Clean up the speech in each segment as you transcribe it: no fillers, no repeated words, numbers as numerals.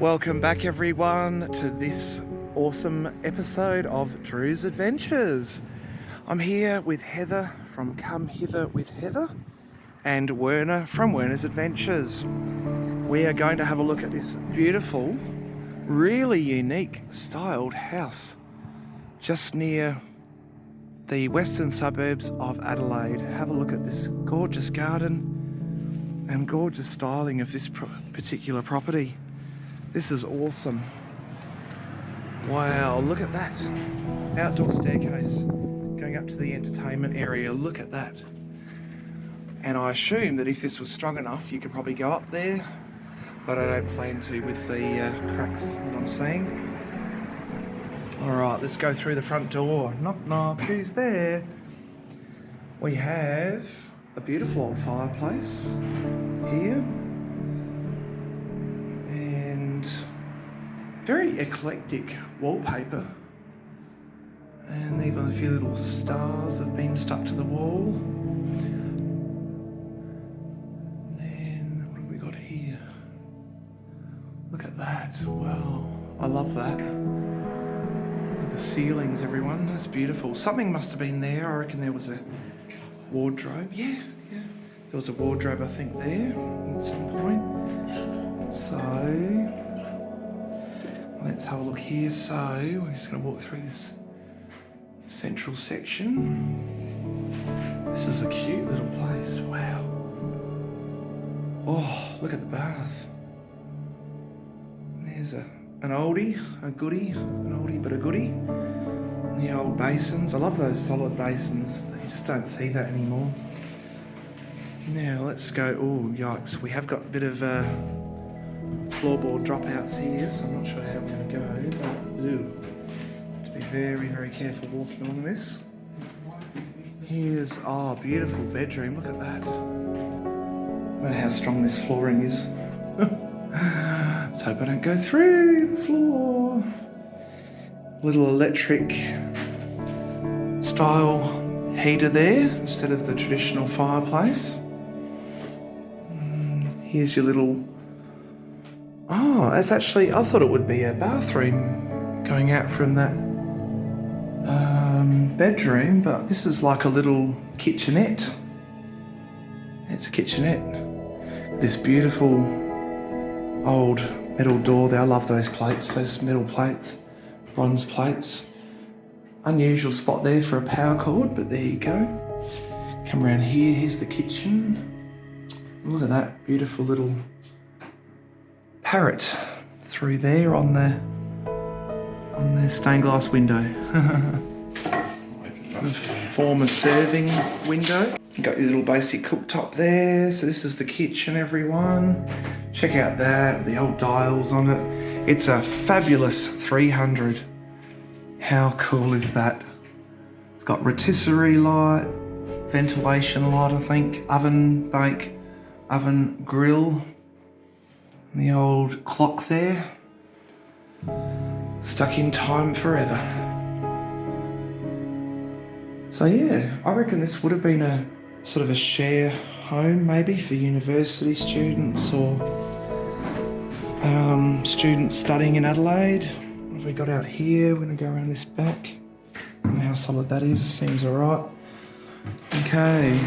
Welcome back everyone to this awesome episode of Drew's Adventures. I'm here with Heather from Come Hither with Heather and Werner from Werner's Adventures. We are going to have a look at this beautiful, really unique styled house just near the western suburbs of Adelaide. Have a look at this gorgeous garden and gorgeous styling of this particular property. This is awesome. Wow, look at that. Outdoor staircase going up to the entertainment area. Look at that. And I assume that if this was strong enough, you could probably go up there, but I don't plan to with the cracks that I'm seeing. All right, let's go through the front door. Knock, knock, who's there? We have a beautiful old fireplace here. Very eclectic wallpaper, and even a few little stars have been stuck to the wall. And then what have we got here? Look at that. Wow, I love that. With the ceilings, everyone, that's beautiful. Something must have been there. I reckon there was a wardrobe. Yeah, there was a wardrobe, I think, there at some point. So let's have a look here. So we're just going to walk through this central section. This is a cute little place. Wow. Oh, look at the bath. There's an oldie, a goodie, an oldie but a goodie. And the old basins. I love those solid basins. You just don't see that anymore. Now let's go. Oh, yikes. We have got a bit of floorboard dropouts here, so I'm not sure how we're going to go, but have to be very, very careful walking along this. Here's, oh, beautiful bedroom, look at that. I don't know how strong this flooring is. Let's hope I don't go through the floor. Little electric style heater there instead of the traditional fireplace. Here's your little, oh, that's actually, I thought it would be a bathroom going out from that bedroom, but this is like a little kitchenette. It's a kitchenette. This beautiful old metal door there. I love those plates, those metal plates, bronze plates. Unusual spot there for a power cord, but there you go. Come around here, here's the kitchen. Look at that beautiful little parrot through there on the stained glass window. Former serving window. You got your little basic cooktop there. So this is the kitchen, everyone. Check out that, the old dials on it. It's a fabulous 300. How cool is that? It's got rotisserie light, ventilation light, I think, oven bake, oven grill. And the old clock there, stuck in time forever. So yeah, I reckon this would have been a sort of a share home maybe for university students or students studying in Adelaide. What have we got out here? We're going to go around this back. I don't know how solid that is, seems alright. Okay,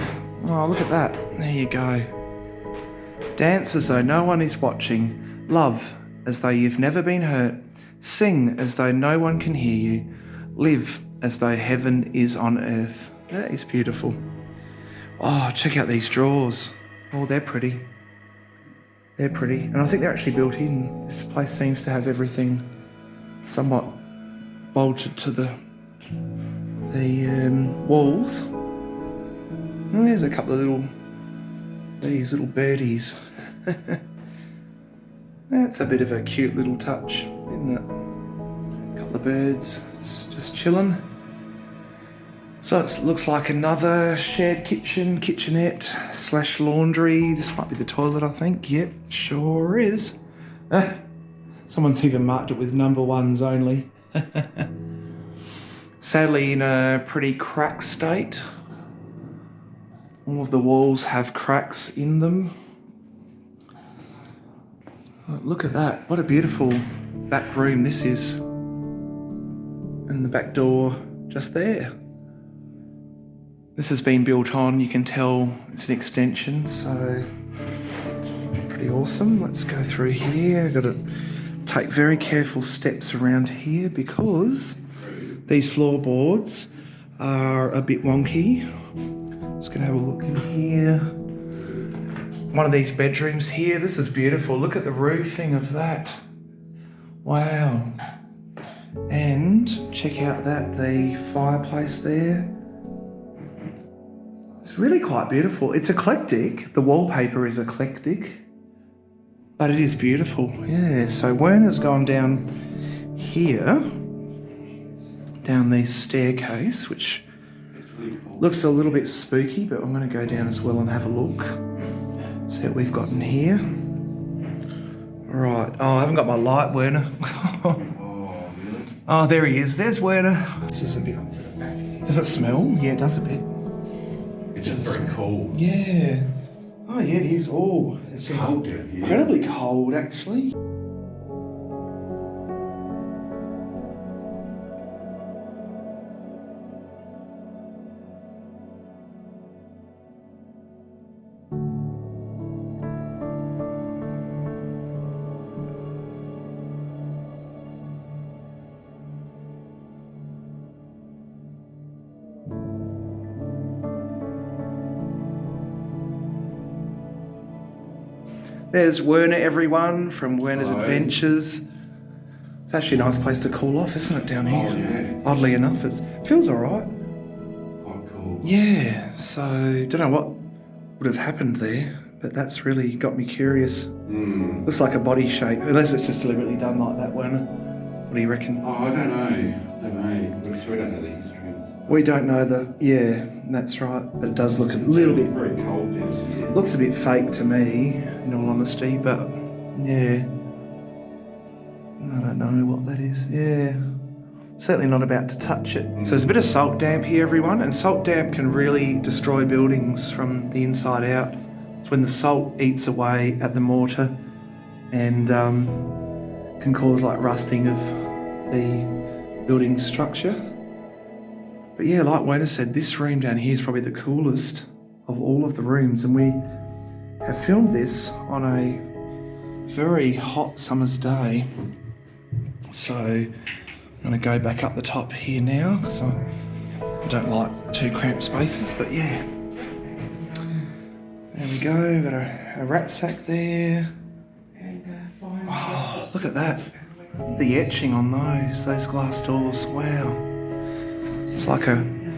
oh look at that, there you go. Dance as though no one is watching. Love as though you've never been hurt. Sing as though no one can hear you. Live as though heaven is on earth. That is beautiful. Oh, check out these drawers. Oh, they're pretty. They're pretty. And I think they're actually built in. This place seems to have everything somewhat bolted to the walls. And there's a couple of these little birdies. That's a bit of a cute little touch, isn't it? A couple of birds just chilling. So it looks like another shared kitchenette / laundry. This might be the toilet, I think. Yep, sure is. Someone's even marked it with number ones only. Sadly in a pretty cracked state. All of the walls have cracks in them. Look at that. What a beautiful back room this is. And the back door just there. This has been built on. You can tell it's an extension, so pretty awesome. Let's go through here. I've got to take very careful steps around here because these floorboards are a bit wonky. Just gonna have a look in here. One of these bedrooms here. This is beautiful. Look at the roofing of that. Wow. And check out the fireplace there. It's really quite beautiful. It's eclectic. The wallpaper is eclectic, but it is beautiful. Yeah, so Werner's gone down here, down this staircase, which looks a little bit spooky, but I'm going to go down as well and have a look. See what we've got in here. Right. Oh, I haven't got my light, Werner. Oh, there he is. There's Werner. This is a bit... Does it smell? Yeah, it does a bit. It's just very cold. Yeah. Oh, yeah, it is. Oh, it's cold down here. Incredibly cold, actually. There's Werner, everyone, from Werner's Adventures. It's actually a nice place to cool off, isn't it, down here? Oh, yeah. Oddly enough, it feels all right. Quite cool. Yeah, so don't know what would have happened there, but that's really got me curious. Looks like a body shape, unless it's just deliberately done like that, Werner. What do you reckon? Oh, I don't know. Because we don't know the history of this. We don't know yeah, that's right, but it does look a little bit... It's very cold down here. Looks a bit fake to me, in all honesty, but yeah. I don't know what that is. Yeah. Certainly not about to touch it. So there's a bit of salt damp here, everyone, and salt damp can really destroy buildings from the inside out. It's when the salt eats away at the mortar and can cause like rusting of the building structure. But yeah, like Werner said, this room down here is probably the coolest of all of the rooms, and we have filmed this on a very hot summer's day. So I'm going to go back up the top here now because I don't like too cramped spaces, but yeah. There we go, got a rat sack there. Oh, look at that. The etching on those glass doors, wow. It's like a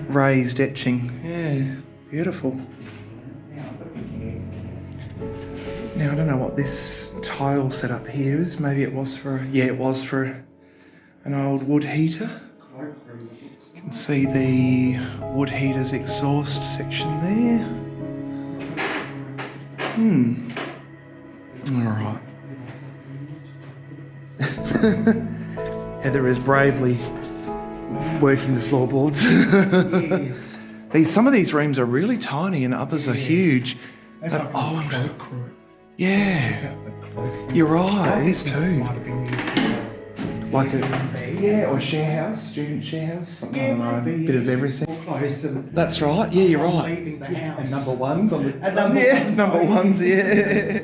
raised etching, yeah. Beautiful. Now I don't know what this tile setup here is. Maybe it was for an old wood heater. You can see the wood heater's exhaust section there. Alright. Heather is bravely working the floorboards. Yes. Some of these rooms are really tiny and others are huge. That's like a cloak. Yeah, you're right. These too. Might have been used Like or a share house, student share house, something. I don't know, a bit of everything. close to That's right. Yeah, you're right. leaving the house. And number ones on the And number ones, number ones. Yeah.